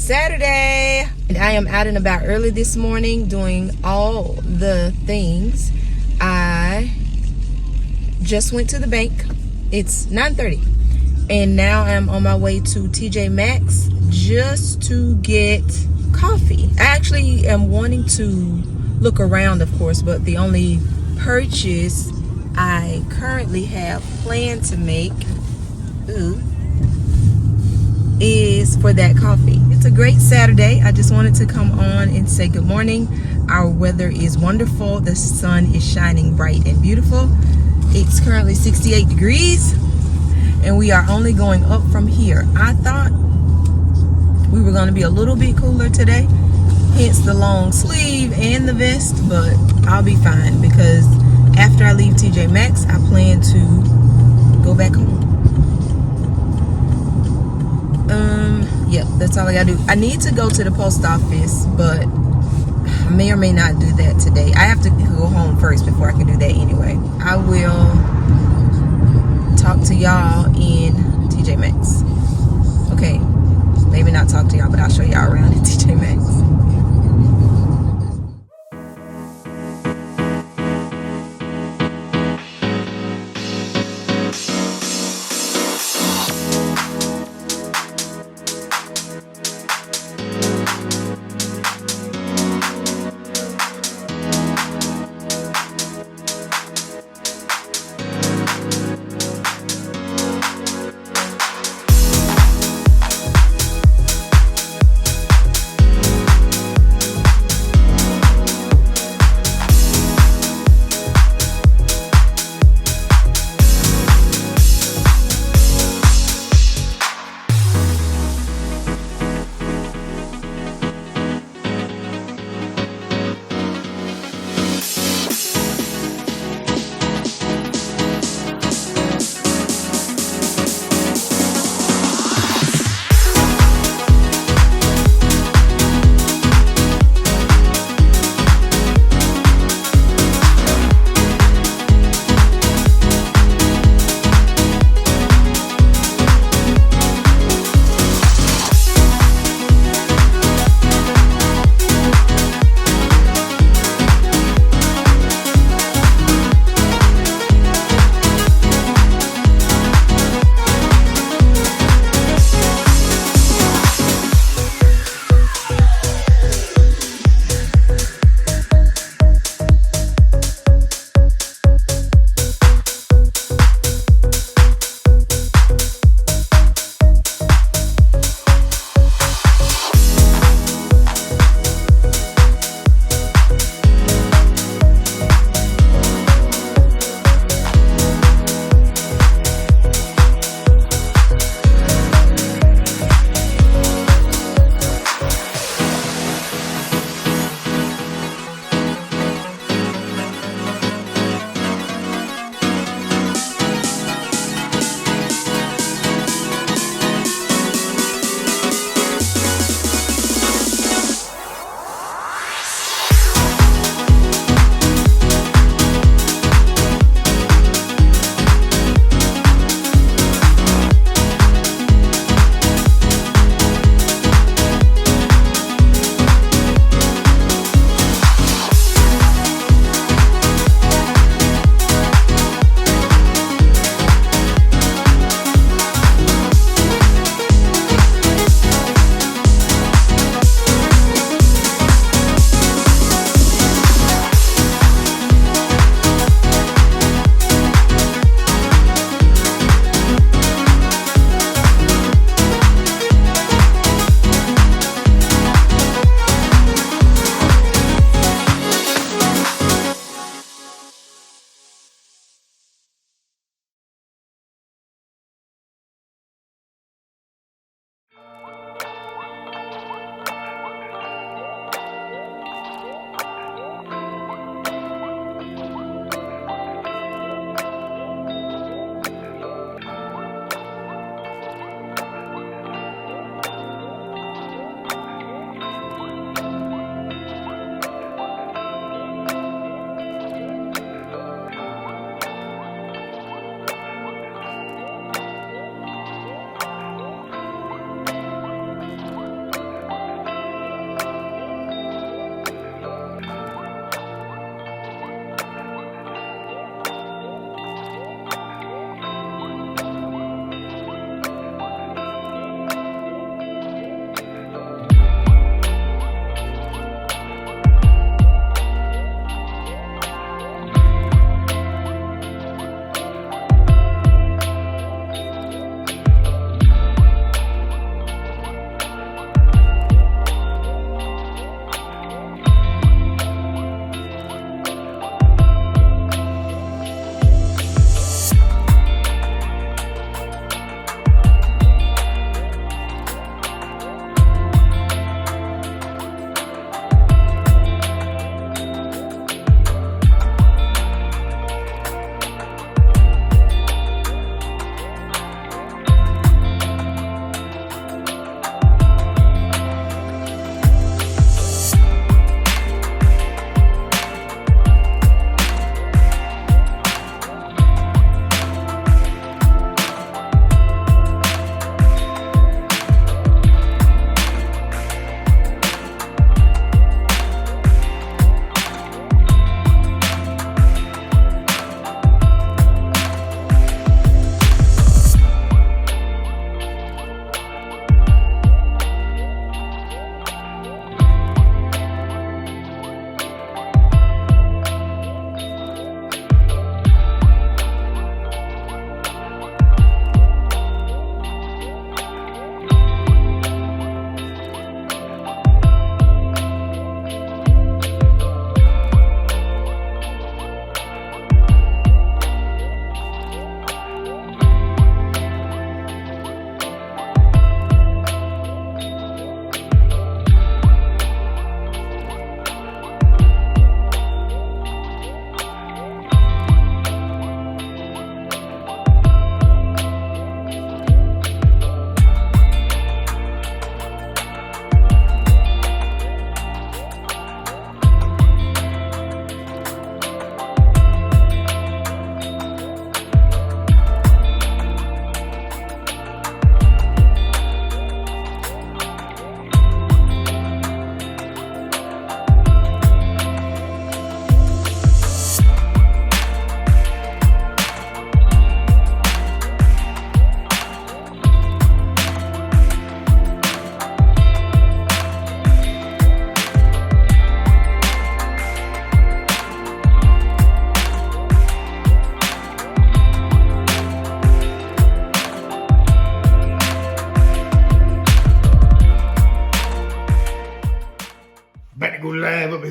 Saturday, and I am out and about early this morning doing all the things. I just went to the bank. It's 9:30, and now I'm on my way to TJ Maxx just to get coffee. I actually am wanting to look around, of course, but the only purchase I currently have planned to make is for that coffee. It's a great Saturday. I just wanted to come on and say good morning. Our weather is wonderful. The sun is shining bright and beautiful. It's currently 68 degrees, and we are only going up from here. I thought we were going to be a little bit cooler today, hence the long sleeve and the vest, but I'll be fine because after I leave TJ Maxx, I plan to go back home. Yep, that's all I gotta do. I need to go to the post office, but I may or may not do that today. I have to go home first before I can do that anyway. I will talk to y'all in TJ Maxx. Okay, maybe not talk to y'all, but I'll show y'all around in TJ Maxx.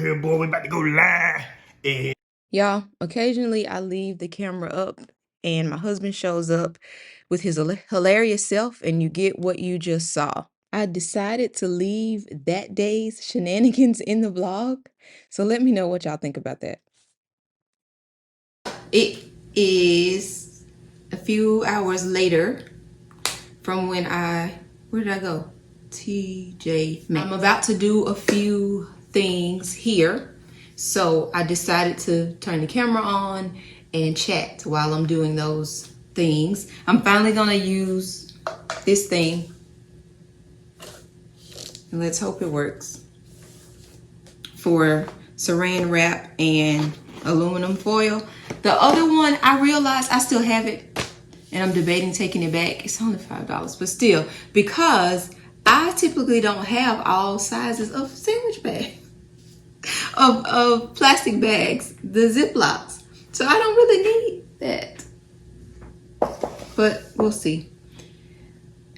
here, boy. We about to go live. And y'all, occasionally I leave the camera up and my husband shows up with his hilarious self and you get what you just saw. I decided to leave that day's shenanigans in the vlog. So let me know what y'all think about that. It is a few hours later from when where did I go? TJ Maxx. I'm about to do a few things here. So I decided to turn the camera on and chat while I'm doing those things. I'm finally gonna use this thing. And let's hope it works. For saran wrap and aluminum foil. The other one, I realized I still have it and I'm debating taking it back. It's only $5, but still, because I typically don't have all sizes of sandwich bags, of plastic bags, the Ziplocs. So I don't really need that, but we'll see.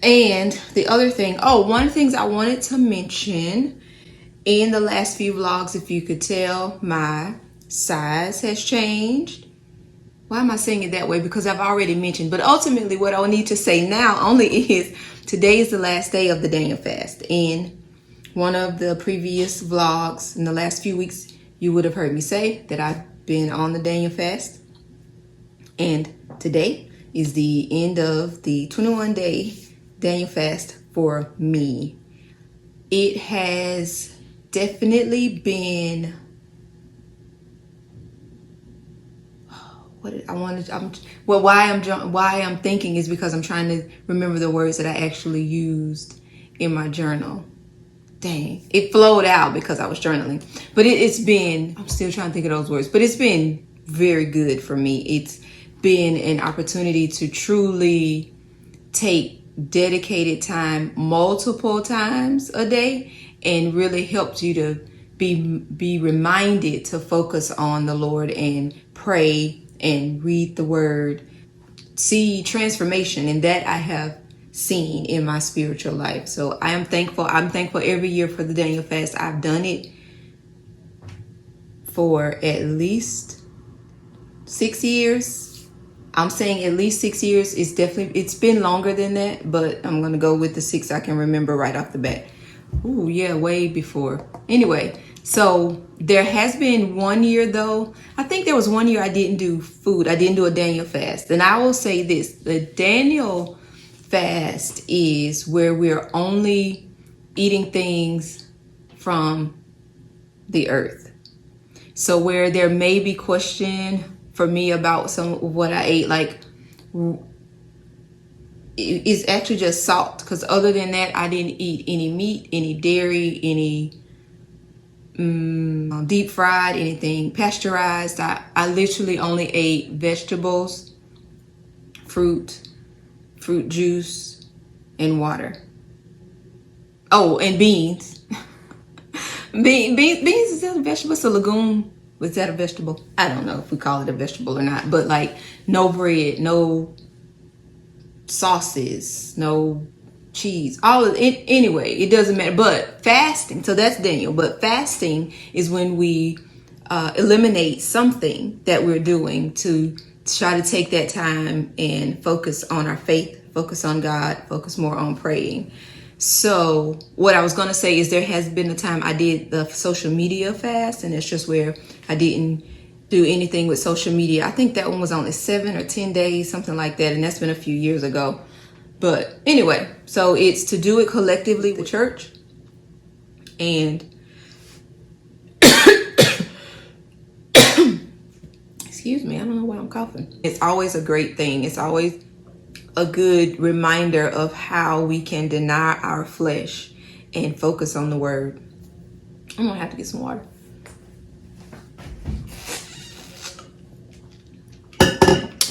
And the other thing, one of the things I wanted to mention in the last few vlogs, if you could tell, my size has changed. Why am I saying it that way? Because I've already mentioned, but ultimately what I need to say now only is today is the last day of the Daniel fast. In one of the previous vlogs in the last few weeks, you would have heard me say that I've been on the Daniel fast. And today is the end of the 21-day Daniel fast for me. It has definitely been why I'm thinking is because I'm trying to remember the words that I actually used in my journal. Dang, it flowed out because I was journaling. But I'm still trying to think of those words, but it's been very good for me. It's been an opportunity to truly take dedicated time multiple times a day and really helps you to be reminded to focus on the Lord and pray and read the word, see transformation, and that I have seen in my spiritual life. So I am thankful. I'm thankful every year for the Daniel fast. I've done it for at least 6 years. I'm saying at least 6 years. It's been longer than that, but I'm gonna go with the 6 I can remember right off the bat. Ooh, yeah, way before. Anyway, so there has been 1 year though. I think there was 1 year I didn't do food. I didn't do a Daniel fast. And I will say this, the Daniel fast is where we're only eating things from the earth. So where there may be question for me about some of what I ate, like it's actually just salt, because other than that I didn't eat any meat, any dairy, any deep fried, anything pasteurized. I literally only ate vegetables, fruit juice, and water. Oh, and beans. Beans, is that a vegetable? It's a legume. Was that a vegetable? I don't know if we call it a vegetable or not, but like no bread, no sauces, no cheese, all of it. Anyway, it doesn't matter. But fasting, so that's Daniel, but fasting is when we eliminate something that we're doing to try to take that time and focus on our faith, focus on God, focus more on praying. So what I was going to say is there has been a time I did the social media fast, and it's just where I didn't do anything with social media. I think that one was only 7 or 10 days, something like that. And that's been a few years ago. But anyway, so it's to do it collectively with the church. And excuse me, I don't know why I'm coughing. It's always a great thing. It's always a good reminder of how we can deny our flesh and focus on the word. I'm gonna have to get some water.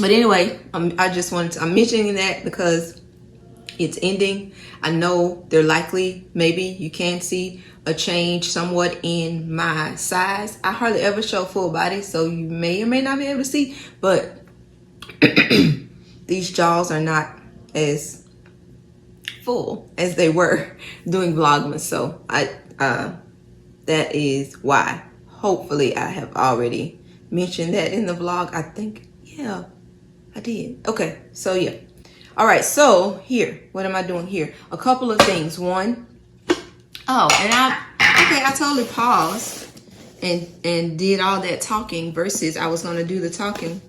But anyway, I'm mentioning that because it's ending. I know there likely, maybe you can see a change somewhat in my size. I hardly ever show full body, so you may or may not be able to see, but these jaws are not as full as they were doing Vlogmas. So that is why. Hopefully I have already mentioned that in the vlog. I think, yeah, I did. Okay, so yeah. All right, so here, what am I doing here? A couple of things. One, oh, and I totally paused and did all that talking versus I was gonna do the talking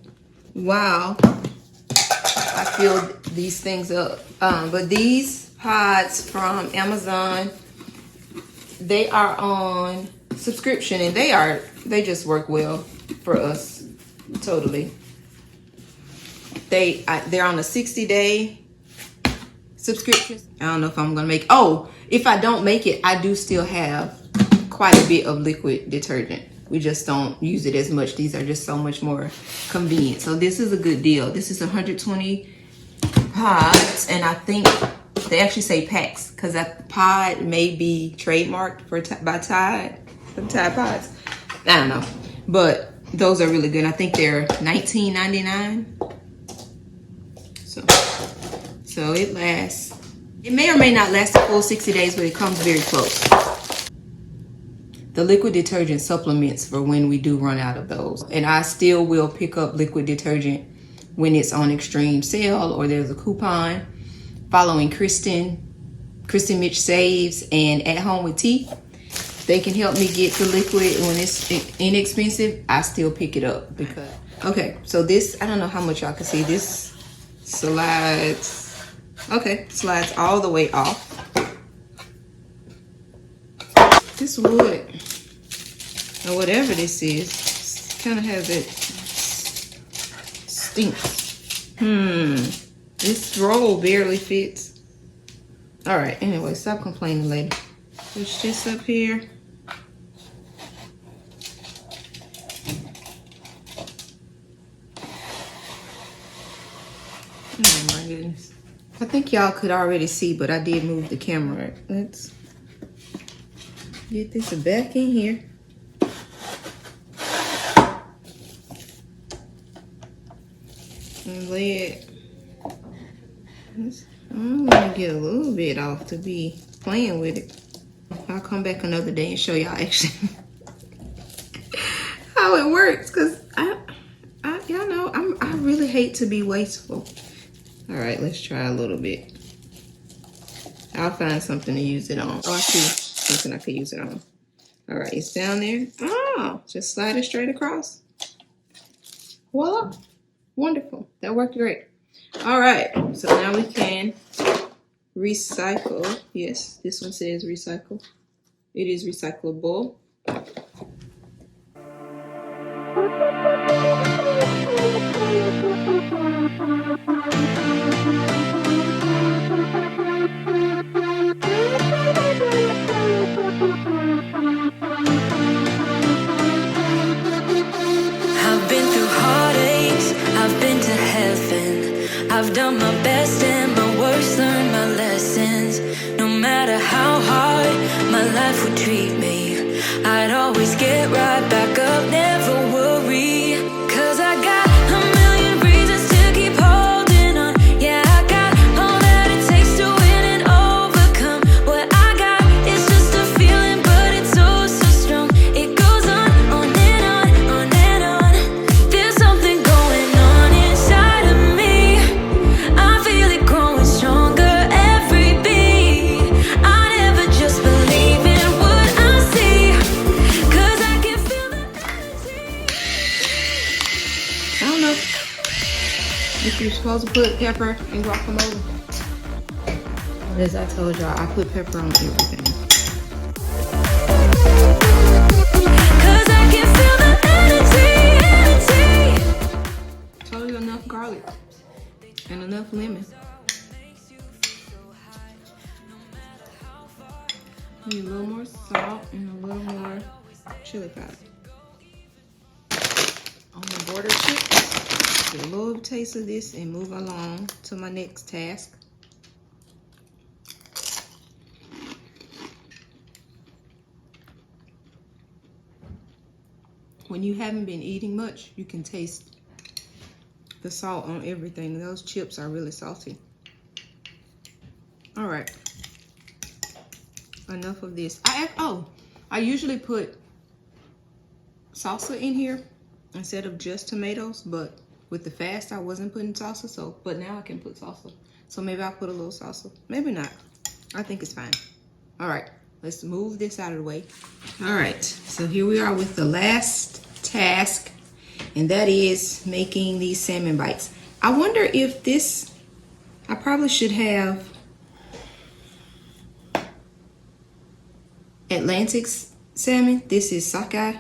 while I filled these things up. But these pods from Amazon, they are on subscription and they just work well for us. Totally. They're on a 60-day subscription. I don't know if I'm gonna make, oh, if I don't make it, I do still have quite a bit of liquid detergent. We just don't use it as much. These are just so much more convenient. So this is a good deal. This is 120 pods, and I think they actually say packs because that pod may be trademarked by Tide, for Tide pods. I don't know, but those are really good. I think they're $19.99. So it lasts. It may or may not last the full 60 days, but it comes very close. The liquid detergent supplements for when we do run out of those. And I still will pick up liquid detergent when it's on extreme sale or there's a coupon. Following Kristen Mitch Saves and At Home with Tea. They can help me get the liquid when it's inexpensive. I still pick it up because, okay, so this, I don't know how much y'all can see. This slides, okay, slides all the way off. This wood, or whatever this is, kind of has it stinks. This roll barely fits. All right, anyway, stop complaining, lady. Push this up here. Oh my goodness. I think y'all could already see, but I did move the camera. Let's get this back in here. And lay it. I'm gonna get a little bit off to be playing with it. I'll come back another day and show y'all actually how it works, because y'all know I really hate to be wasteful. All right, let's try a little bit. I'll find something to use it on. Oh, I see something I could use it on. All right, it's down there. Oh, just slide it straight across. Voila. Wonderful. That worked great. All right, so now we can recycle. Yes, this one says recycle. It is recyclable. I've been through heartaches, I've been to heaven. I've done my best and my worst, learned my lessons. No matter how hard my life would treat me, I'd always get right back up, never worry. 'Cause I got a million reasons to keep holding on. Yeah, I got all that it takes to win and overcome. What I got is just a feeling, but it's so, so strong. It goes on and on, on and on. There's something going on inside of me. I feel it growing stronger every beat. I never just believe in what I see, 'cause I can feel the energy. I don't know if you're supposed to put pepper and guacamole. But as I told y'all, I put pepper on everything. 'Cause I can feel the energy. Told you enough garlic and enough lemon. Need a little more salt and a little more chili powder. On the border chips, get a little taste of this and move along to my next task. When you haven't been eating much, you can taste the salt on everything. Those chips are really salty. All right, enough of this. I usually put salsa in here instead of just tomatoes, but with the fast I wasn't putting salsa, so but now I can put salsa. So maybe I'll put a little salsa. Maybe not. I think it's fine. All right, let's move this out of the way. All right, so here we are with the last task, and that is making these salmon bites. I wonder if this, I probably should have Atlantic salmon. This is sockeye.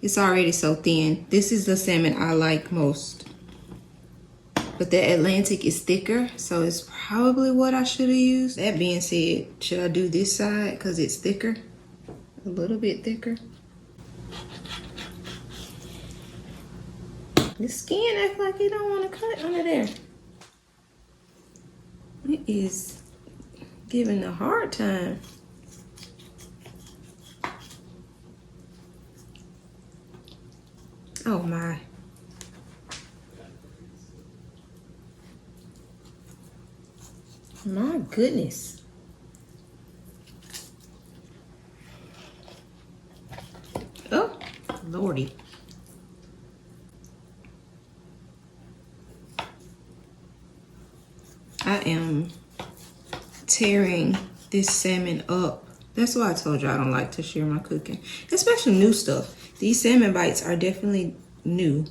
It's already so thin. This is the salmon I like most. But the Atlantic is thicker, so it's probably what I should have used. That being said, should I do this side because it's thicker? A little bit thicker. The skin acts like it don't want to cut under there. It is giving a hard time. Oh my. My goodness. Oh, Lordy. I am tearing this salmon up. That's why I told you I don't like to share my cooking, especially new stuff. These salmon bites are definitely new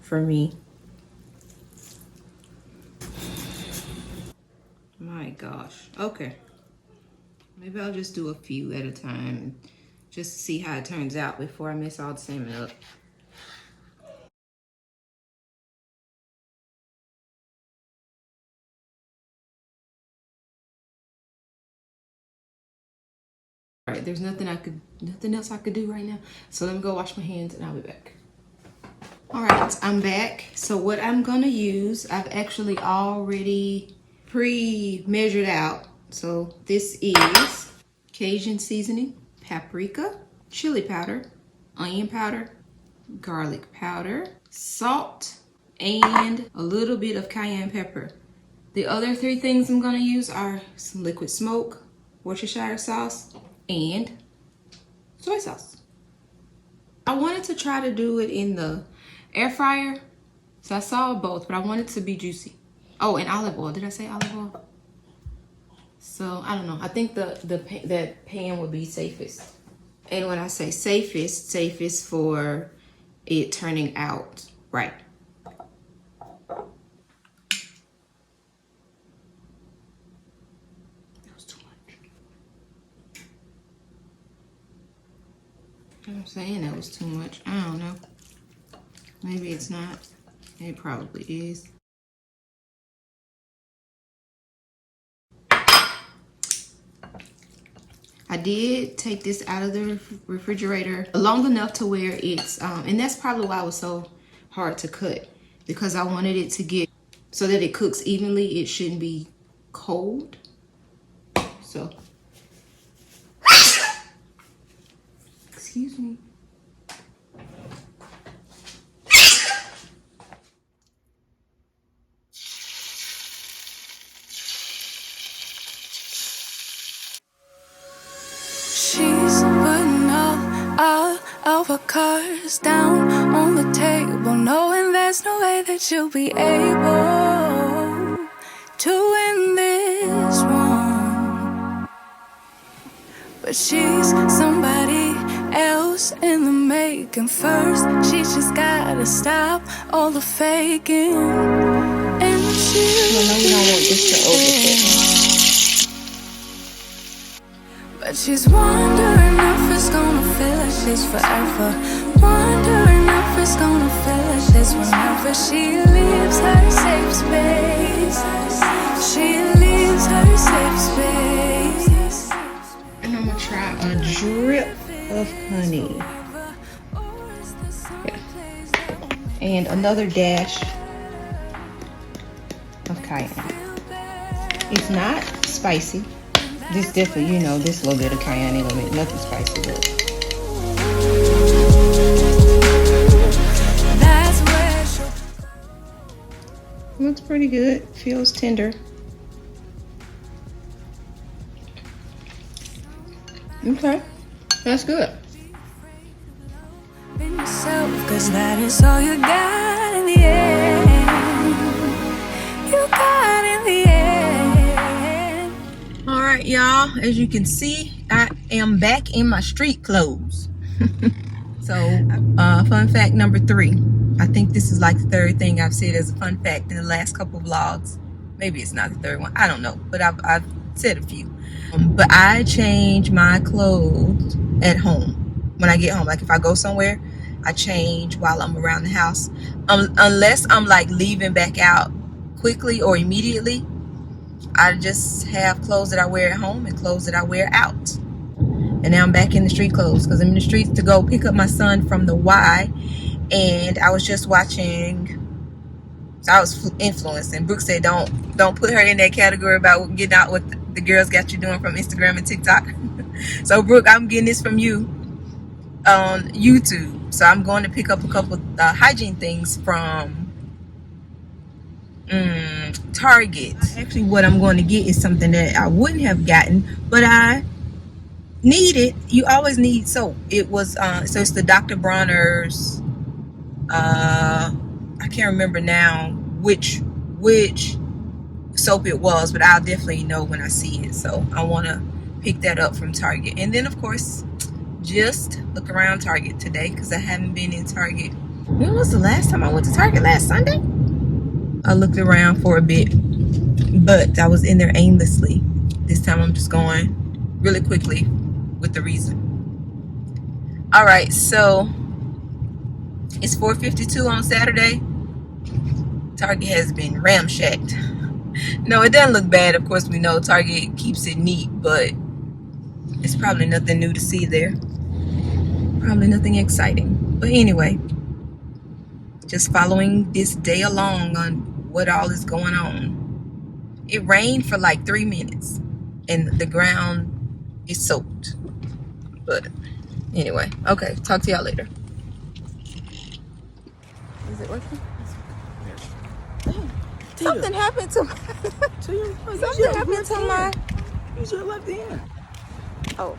for me. My gosh. Okay. Maybe I'll just do a few at a time just to see how it turns out before I mess all the salmon up. All right, there's nothing else I could do right now. So let me go wash my hands and I'll be back. All right, I'm back. So what I'm gonna use, I've actually already pre-measured out. So this is Cajun seasoning, paprika, chili powder, onion powder, garlic powder, salt, and a little bit of cayenne pepper. The other three things I'm gonna use are some liquid smoke, Worcestershire sauce, and soy sauce. I wanted to try to do it in the air fryer. So I saw both, but I want it to be juicy. Oh, and olive oil. Did I say olive oil? So I don't know. I think that pan would be safest. And when I say safest for it turning out right. That was too much. I'm saying that was too much. I don't know. Maybe it's not. It probably is. I did take this out of the refrigerator long enough to where it's, and that's probably why it was so hard to cut, because I wanted it to get, so that it cooks evenly, it shouldn't be cold. So, excuse me. She's putting all of her cards down on the table, knowing there's no way that you'll be able to win this one. But she's somebody else in the making. First, she just gotta stop all the faking. And she'll I know you don't want this to overcook. But she's wondering if it's gonna feel like this forever. Wondering if it's gonna feel like this whenever she leaves her safe space. She leaves her safe space. And I'm gonna try a drip of honey. Yeah. And another dash of cayenne. It's not spicy. This definitely, you know, this little bit of cayenne ain't gonna make nothing spicy, but looks pretty good. Feels tender. Okay, that's good. 'cause that is all you got in the end. You got in the end. All right, y'all, as you can see, I am back in my street clothes. So fun fact number 3. I think this is like the 3rd thing I've said as a fun fact in the last couple of vlogs. Maybe it's not the 3rd one, I don't know, but I've said a few. But I change my clothes at home when I get home. Like if I go somewhere, I change while I'm around the house, unless I'm like leaving back out quickly or immediately. I just have clothes that I wear at home and clothes that I wear out. And now I'm back in the street clothes because I'm in the streets to go pick up my son from the Y. And I was just watching, so I was influenced, and Brooke said don't put her in that category about getting out what the girls got you doing from Instagram and TikTok. So Brooke, I'm getting this from you on YouTube. So I'm going to pick up a couple hygiene things from Target. Actually, what I'm going to get is something that I wouldn't have gotten, but I need it. You always need soap. It was so it's the Dr. Bronner's, I can't remember now which soap it was, but I'll definitely know when I see it. So I want to pick that up from Target. And then of course just look around Target today because I haven't been in Target. When was the last time I went to Target? Last Sunday? I looked around for a bit, but I was in there aimlessly. This time I'm just going really quickly with the reason. All right, so it's 4:52 on Saturday. Target has been ramshacked. No, it doesn't look bad. Of course, we know Target keeps it neat, but it's probably nothing new to see there. Probably nothing exciting. But anyway, just following this day along on what all is going on. It rained for like 3 minutes and the ground is soaked. But anyway, okay, talk to y'all later. Is it working? Dang, something happened to my something happened to my Use your left hand. oh.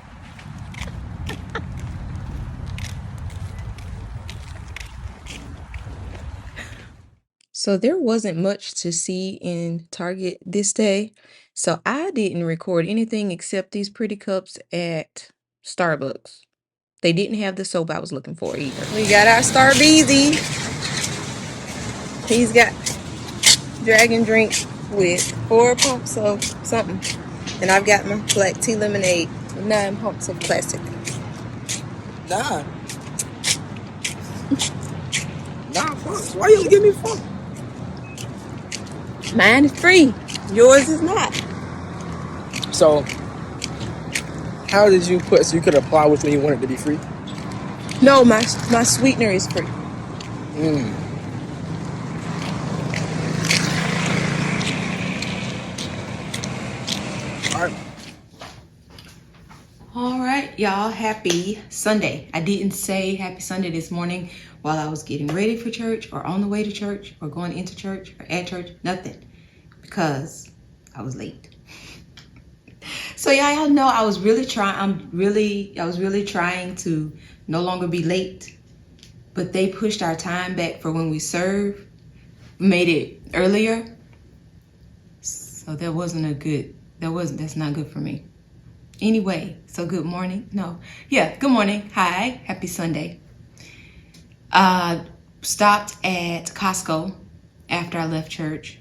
So there wasn't much to see in Target this day, so I didn't record anything except these pretty cups at Starbucks. They didn't have the soap I was looking for either. We got our Starbeezy. He's got dragon drink with 4 pumps of something, and I've got my black tea lemonade with 9 pumps of classic. Nah, fuck. Why you give me fuck? Mine is free. Yours is not. So, how did you put so you could apply which one you wanted to be free? No, my sweetener is free. All right, y'all, happy Sunday. I didn't say happy Sunday this morning while I was getting ready for church or on the way to church or going into church or at church, nothing, because I was late. So y'all know I was really trying to no longer be late, but they pushed our time back for when we serve, made it earlier. So that's not good for me. Anyway, so good morning. Good morning. Hi, happy Sunday. Stopped at Costco after I left church,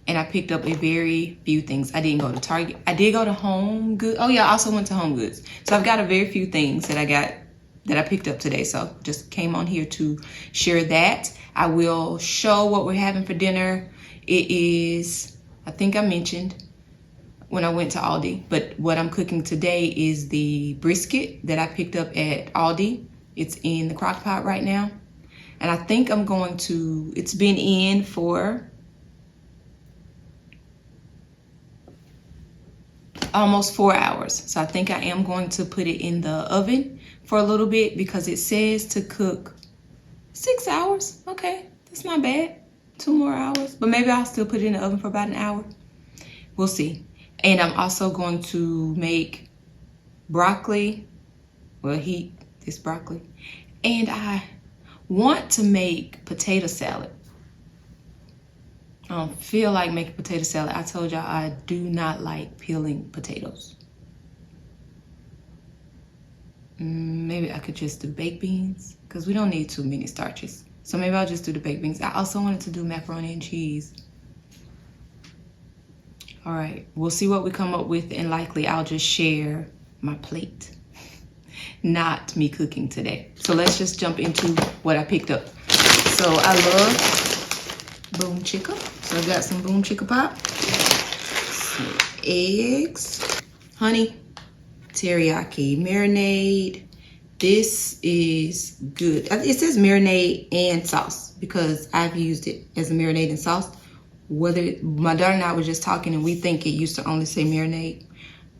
and I picked up a very few things. I didn't go to Target. I did go to Home Goods. Oh yeah, I also went to Home Goods. So I've got a very few things that I picked up today. So just came on here to share that. I will show what we're having for dinner. It is, I think I mentioned when I went to Aldi, but what I'm cooking today is the brisket that I picked up at Aldi. It's in the crock pot right now. And I think it's been in for almost 4 hours. So I think I am going to put it in the oven for a little bit because it says to cook 6 hours. Okay, that's not bad. 2 more hours, but maybe I'll still put it in the oven for about an hour. We'll see. And I'm also going to make broccoli. Well, heat this broccoli. And I want to make potato salad. I don't feel like making potato salad. I told y'all I do not like peeling potatoes. Maybe I could just do baked beans because we don't need too many starches. So maybe I'll just do the baked beans. I also wanted to do macaroni and cheese. All right, we'll see what we come up with, and likely I'll just share my plate. Not me cooking today. So let's just jump into what I picked up. So I love boom chicka. So I got some boom chicka pop, some eggs, honey, teriyaki marinade. This is good. It says marinade and sauce because I've used it as a marinade and sauce. Whether my daughter and I were just talking and we think it used to only say marinade,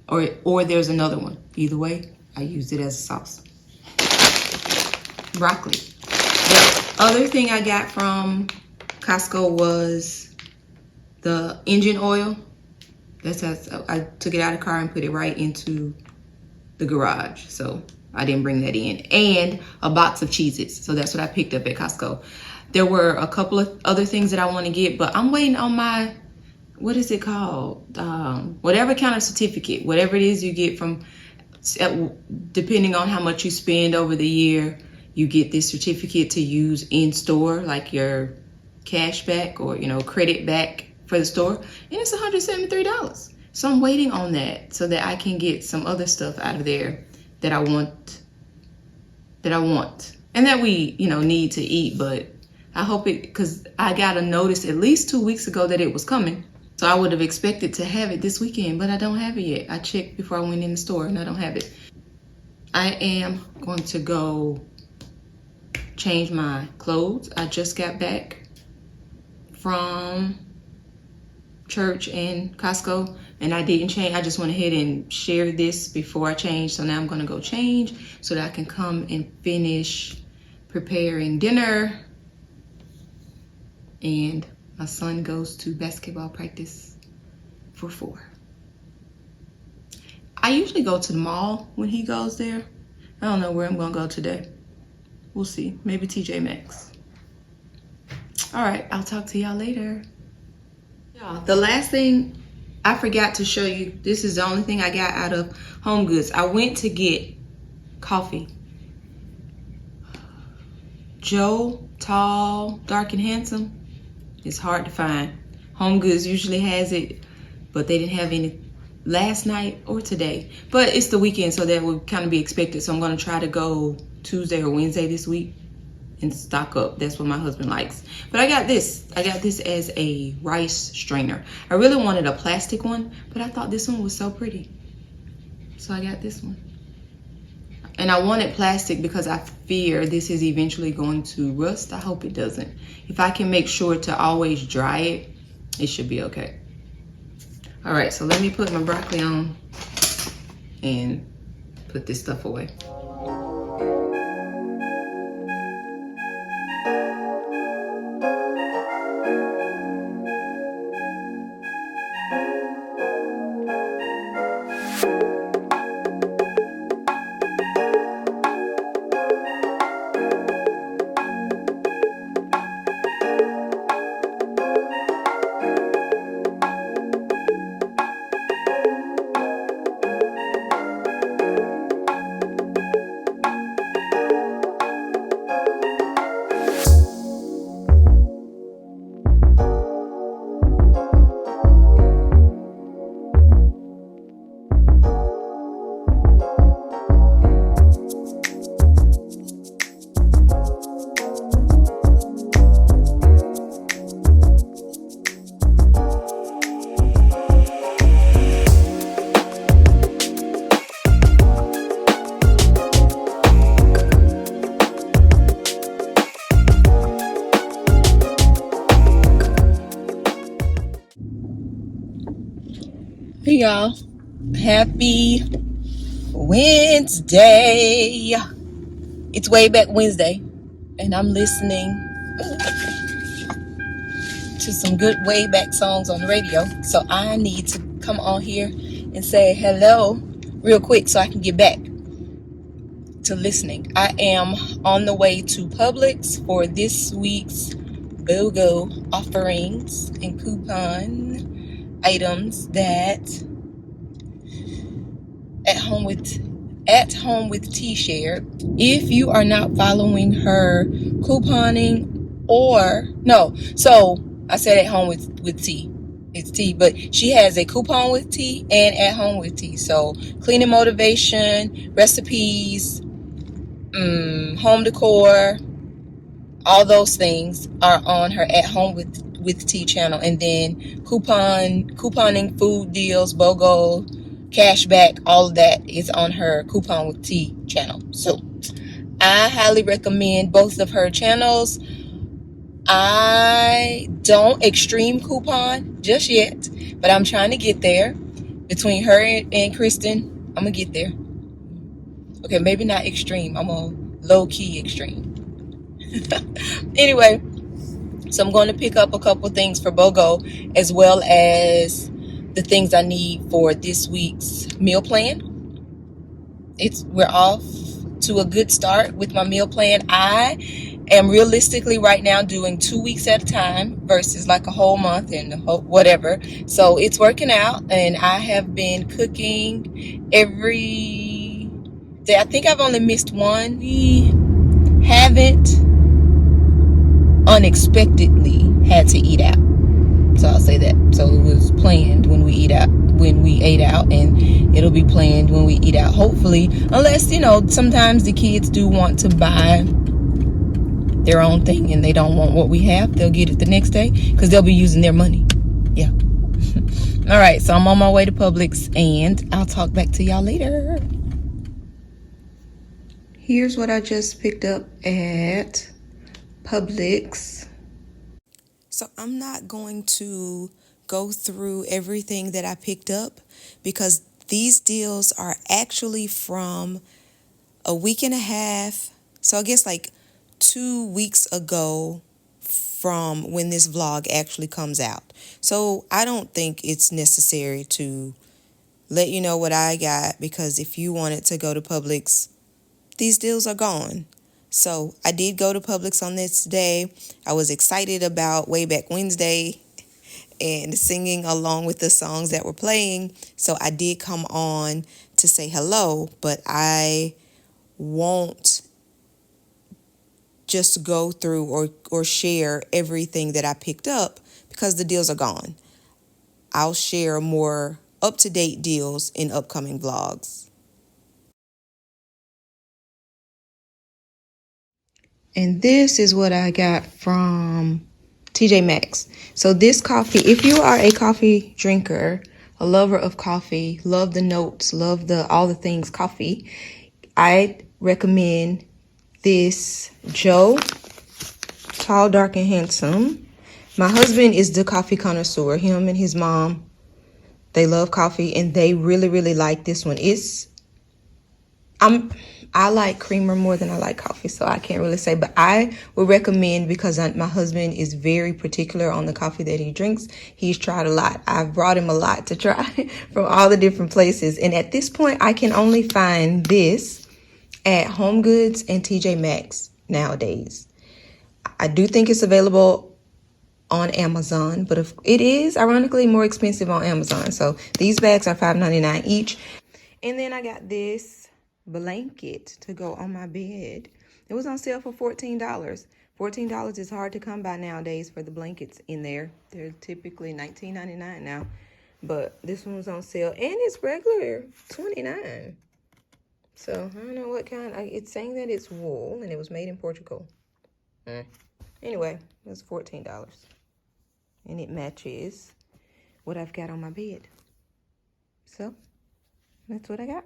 or there's another one. Either way, I used it as a sauce. Broccoli. The other thing I got from Costco was the engine oil. I took it out of the car and put it right into the garage. So I didn't bring that in. And a box of Cheez-Its. So that's what I picked up at Costco. There were a couple of other things that I want to get, but I'm waiting on my, what is it called? Whatever kind of certificate, whatever it is you get from, depending on how much you spend over the year, you get this certificate to use in store, like your cash back or, credit back for the store. And it's $173. So I'm waiting on that so that I can get some other stuff out of there that I want, and that we, need to eat. But I hope it, because I got a notice at least 2 weeks ago that it was coming. So I would have expected to have it this weekend, but I don't have it yet. I checked before I went in the store and I don't have it. I am going to go change my clothes. I just got back from church and Costco and I didn't change. I just went ahead and shared this before I changed. So now I'm going to go change so that I can come and finish preparing dinner. And my son goes to basketball practice for 4. I usually go to the mall when he goes there. I don't know where I'm going to go today. We'll see. Maybe TJ Maxx. All right, I'll talk to y'all later. The last thing I forgot to show you, this is the only thing I got out of Home Goods. I went to get coffee. Joe, tall, dark and handsome. It's hard to find. Home Goods usually has it, but they didn't have any last night or today. But it's the weekend, so that would kind of be expected. So I'm going to try to go Tuesday or Wednesday this week and stock up. That's what my husband likes. But I got this. I got this as a rice strainer. I really wanted a plastic one, but I thought this one was so pretty. So I got this one. And I wanted plastic because I fear this is eventually going to rust. I hope it doesn't. If I can make sure to always dry it, it should be okay. All right, so let me put my broccoli on and put this stuff away. Hey y'all, happy Wednesday. It's way back Wednesday and I'm listening to some good way back songs on the radio. So I need to come on here and say hello real quick so I can get back. to listening. I am on the way to Publix for this week's BOGO offerings and coupon items that at home with T shared. If you are not following her couponing, or no, so I said at home with T. It's T, but she has a coupon with T and at home with T. So cleaning motivation, recipes, home decor, all those things are on her at home with T channel. And then couponing, food deals, BOGO, cashback, all of that is on her coupon with T channel. So I highly recommend both of her channels. I don't extreme coupon just yet, but I'm trying to get there. Between her and Kristen, I'm gonna get there. Okay, maybe not extreme. I'm on low-key extreme. Anyway, so I'm going to pick up a couple things for BOGO, as well as the things I need for this week's meal plan. We're off to a good start with my meal plan. I am realistically right now doing 2 weeks at a time versus like a whole month and whatever. So it's working out, and I have been cooking every day. I think I've only missed one. We haven't unexpectedly had to eat out. So I'll say that. So it was planned when we ate out, and it'll be planned when we eat out, hopefully, unless, sometimes the kids do want to buy their own thing and they don't want what we have. They'll get it the next day because they'll be using their money. Yeah. All right, so I'm on my way to Publix, and I'll talk back to y'all later. Here's what I just picked up at Publix. So I'm not going to go through everything that I picked up because these deals are actually from a week and a half. So I guess like 2 weeks ago from when this vlog actually comes out. So I don't think it's necessary to let you know what I got, because if you wanted to go to Publix, these deals are gone. So I did go to Publix on this day. I was excited about Way Back Wednesday and singing along with the songs that were playing. So I did come on to say hello, but I won't just go through or share everything that I picked up because the deals are gone. I'll share more up-to-date deals in upcoming vlogs. And this is what I got from TJ Maxx. So this coffee, if you are a coffee drinker, a lover of coffee, love the notes, love all the things coffee, I recommend this Joe, Tall, Dark, and Handsome. My husband is the coffee connoisseur. Him and his mom, they love coffee, and they really, really like this one. I like creamer more than I like coffee, so I can't really say, but I would recommend, because my husband is very particular on the coffee that he drinks. He's tried a lot. I've brought him a lot to try from all the different places, and at this point, I can only find this at Home Goods and TJ Maxx nowadays. I do think it's available on Amazon, but if it is ironically more expensive on Amazon. So these bags are $5.99 each. And then I got this blanket to go on my bed. It was on sale for $14. $14 is hard to come by nowadays for the blankets in there. They're typically $19.99 now, but this one was on sale, and it's regular $29. So I don't know what kind. It's saying that it's wool and it was made in Portugal. Anyway, it was $14, and it matches what I've got on my bed. So that's what I got.